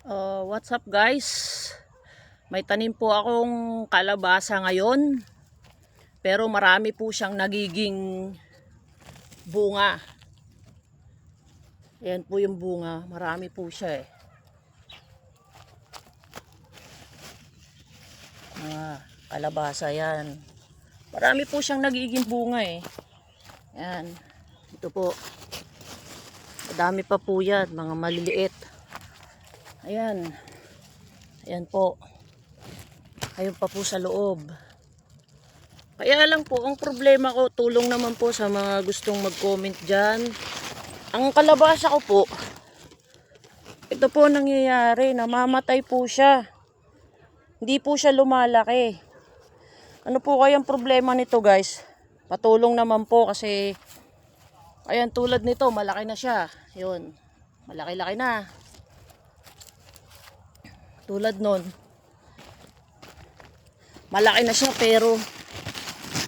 What's up guys? May tanim po akong kalabasa ngayon. Pero marami po siyang nagiging bunga. Ayan po yung bunga. Marami po siya eh. Kalabasa yan. Marami po siyang nagiging bunga eh. Ayan. Ito po. Madami pa po yan. Mga maliliit. Ayan. Ayan po. Ayun pa po sa loob. Kaya lang po, ang problema ko, tulong naman po sa mga gustong mag-comment dyan. Ang kalabasa ko po, ito po nangyayari, namamatay po siya. Hindi po siya lumalaki. Ano po kayang problema nito guys? Patulong naman po kasi, ayan tulad nito, malaki na siya. Yun, malaki-laki na. Tulad nun. Malaki na siya pero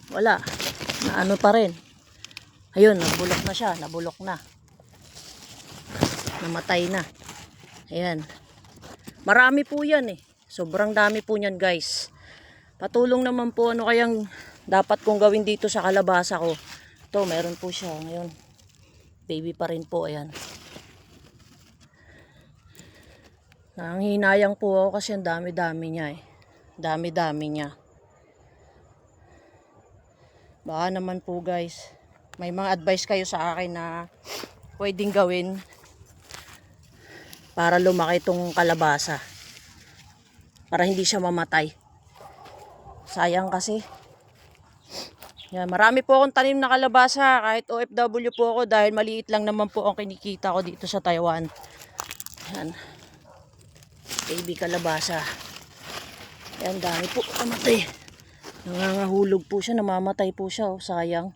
wala. Na ano pa rin. Ayun, nabulok na siya. Nabulok na. Namatay na. Ayan. Marami po yan eh. Sobrang dami po niyan guys. Patulong naman po ano kayang dapat kong gawin dito sa kalabasa ko. Ito, meron po siya. Ngayon, baby pa rin po. Ayan. Nanghinayang po ako kasi ang dami-dami niya eh. Dami-dami niya. Baka naman po guys, may mga advice kayo sa akin na pwedeng gawin para lumaki itong kalabasa. Para hindi siya mamatay. Sayang kasi. Yan, marami po akong tanim na kalabasa kahit OFW po ako dahil maliit lang naman po ang kinikita ko dito sa Taiwan. Yan. Baby kalabasa. Yan, dami po namatay. Nangangahulog po siya, namamatay po siya, oh, sayang.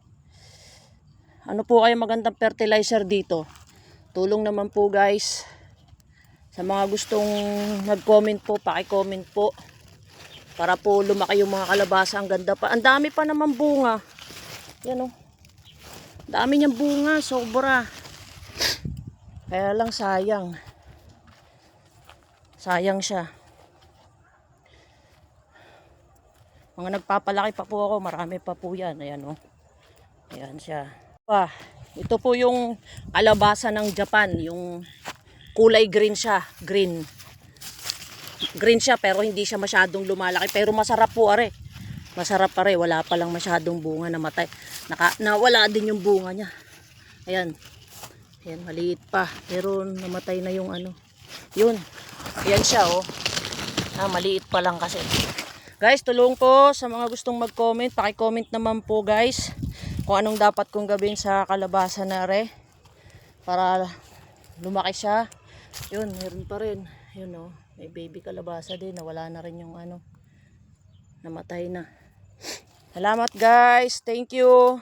Ano po kayo magandang fertilizer dito? Tulong naman po guys. Sa mga gustong nag-comment po, paki-comment po. Para po lumaki yung mga kalabasa, ang ganda pa. Ang dami pa naman bunga. Yan oh. Dami niyang bunga, sobra. Kaya lang sayang. Sayang siya. Mga nagpapalaki pa po ako, marami pa po yan. Ayan o. Ayan siya. Ito po yung kalabasa ng Japan. Yung kulay green siya. Green. Green siya pero hindi siya masyadong lumalaki. Pero masarap po are. Masarap pare. Wala pa lang masyadong bunga namatay. Nawala din yung bunga niya. Ayan. Ayan, maliit pa. Pero namatay na yung ano. Yun. Ayan siya oh. Maliit pa lang kasi. Guys, tulong po sa mga gustong mag-comment. Paki-comment naman po guys kung anong dapat kong gawin sa kalabasa na re para lumaki siya. Yun, meron pa rin. Yun oh, may baby kalabasa din. Nawala na rin yung ano. Namatay na. Salamat guys. Thank you.